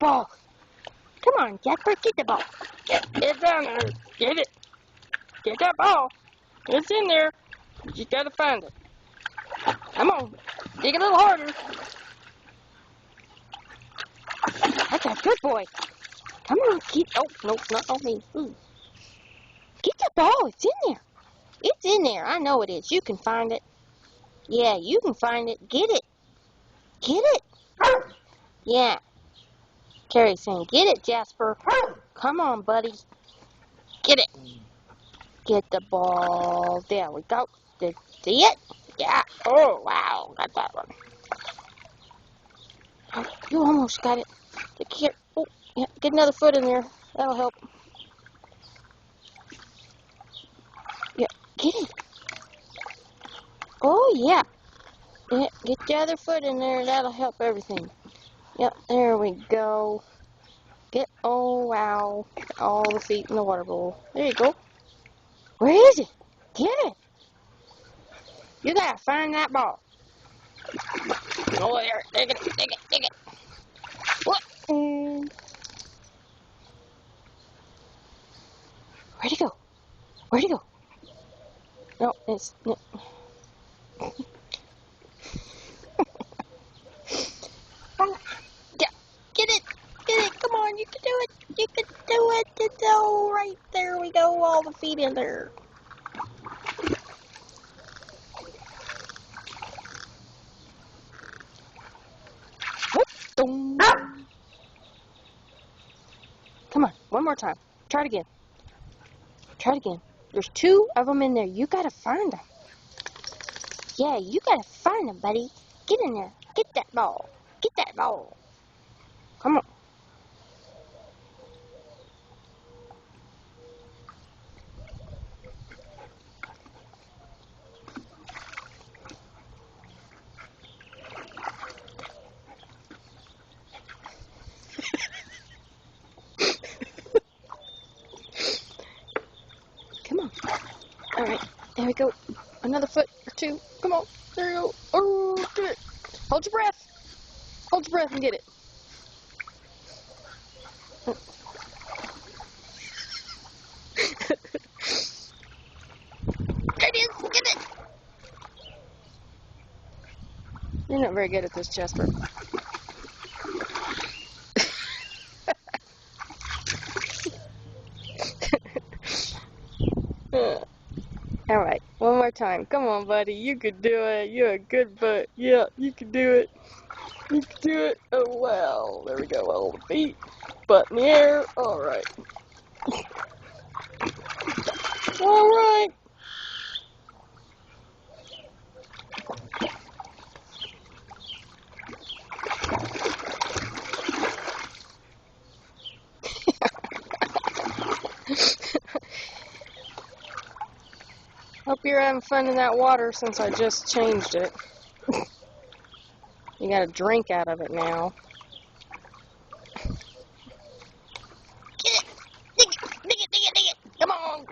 ball. Come on, Jasper, get the ball. Get it down there. Get it. Get that ball. It's in there. You just gotta find it. Come on. Dig a little harder. That's a good boy. Come on, get. Oh, no, not on me. Ooh. Get the ball. It's in there. It's in there. I know it is. You can find it. Yeah, you can find it. Get it. Get it. Yeah. Carrie's saying, get it, Jasper. Come on, buddy. Get it. Get the ball. There we go. See it? Yeah. Oh, wow. Got that one. Oh, you almost got it. Here. Oh, yeah. Get another foot in there. That'll help. Yeah. Get it. Oh, yeah. Yeah. Get the other foot in there. That'll help everything. Yep. There we go. Oh, wow. All the feet in the water bowl. There you go. Where is it? Get it. You gotta find that ball. Oh, there. Dig it, dig it, dig it. What? Where'd it go? Where'd it go? No, it's... No. Yeah, get it. Get it. Come on, you can do it. You can do it. It's all right. There we go. All the feet in there. Come on, one more time. Try it again. Try it again. There's 2 of them in there. You gotta find them. Yeah, you gotta find them, buddy. Get in there. Get that ball. Get that ball. Come on. Come on. All right. There we go. Another foot or 2. Come on. There you go. Oh, get it. Hold your breath. Hold your breath and get it. There it is. Get it. You're not very good at this, Jasper. All right, one more time. Come on, buddy. You could do it. You're a good butt. Yeah, you can do it. You can do it. Oh, wow. There we go. All the feet. Butt in the air. All right. All right. Hope you're having fun in that water since I just changed it. You gotta drink out of it now. Get it! Dig it! Dig it! Dig it! Dig it! Come on!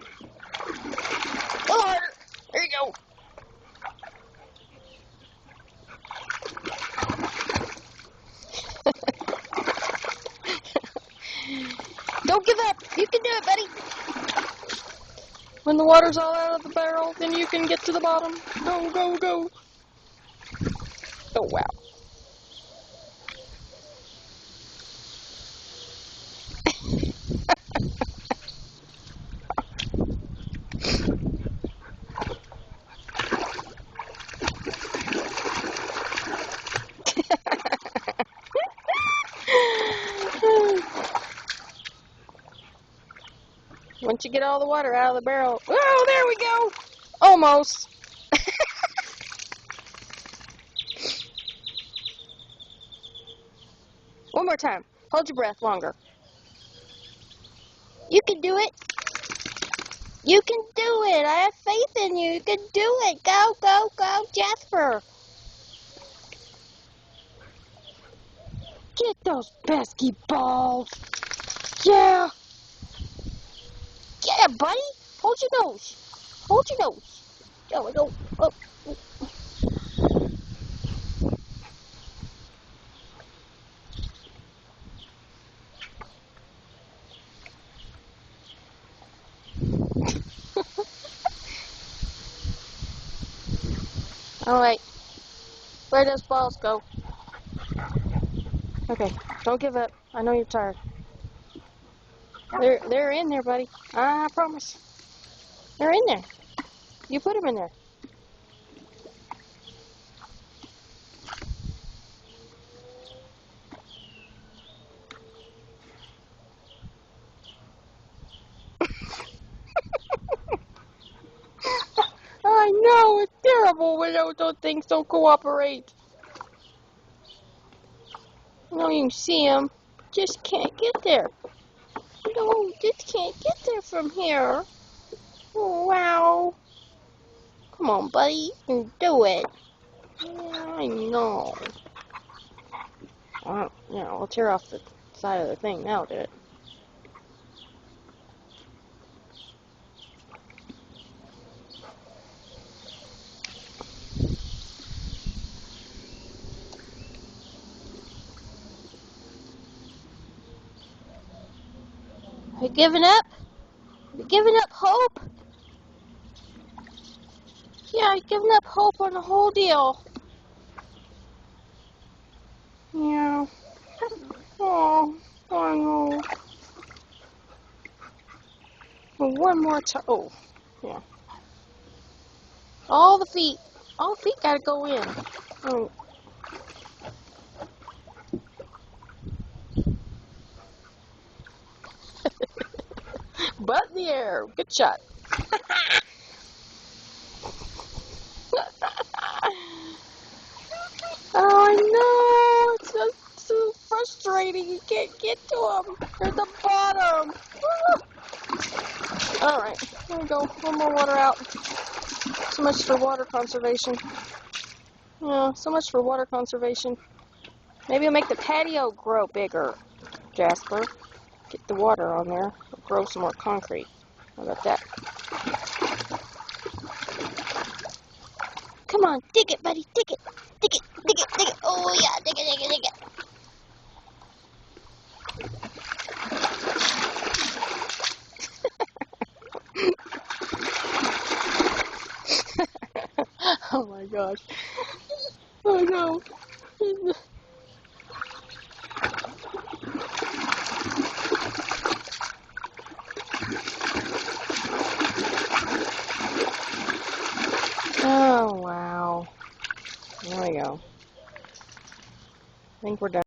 A little harder! There you go! Don't give up! You can do it, buddy! When the water's all out of the barrel, then you can get to the bottom. Go, go, go! Oh, wow. Once you get all the water out of the barrel, oh, there we go. Almost. One more time. Hold your breath longer. You can do it. You can do it. I have faith in you. You can do it. Go, go, go, Jasper. Get those pesky balls. Yeah. Yeah, buddy. Hold your nose. Hold your nose. There we go. Oh. Alright. Where does balls go? Okay, don't give up. I know you're tired. They're in there, buddy. I promise. They're in there. You put them in there. I know, it's terrible when those things don't cooperate. No, you can see them, just can't get there. No, just can't get there from here. Oh, wow. Come on, buddy, you can do it. Yeah, I know. We'll tear off the side of the thing now, did it? Are you giving up? Are you giving up hope? Yeah, you're giving up hope on the whole deal. Yeah. Oh, I know. Well, one more time. Oh, yeah. All the feet gotta go in. Oh. Butt in the air. Good shot. Oh, I know. It's so frustrating. You can't get to them. They're at the bottom. All right. There we go. One more water out. So much for water conservation. Yeah, so much for water conservation. Maybe I'll make the patio grow bigger, Jasper. Get the water on there. Grow some more concrete. How about that? Come on, dig it, buddy. Dig it. Dig it, dig it, dig it. Oh, yeah, dig it, dig it, dig it. Oh, my gosh. Oh, no. Oh, wow. There we go. I think we're done.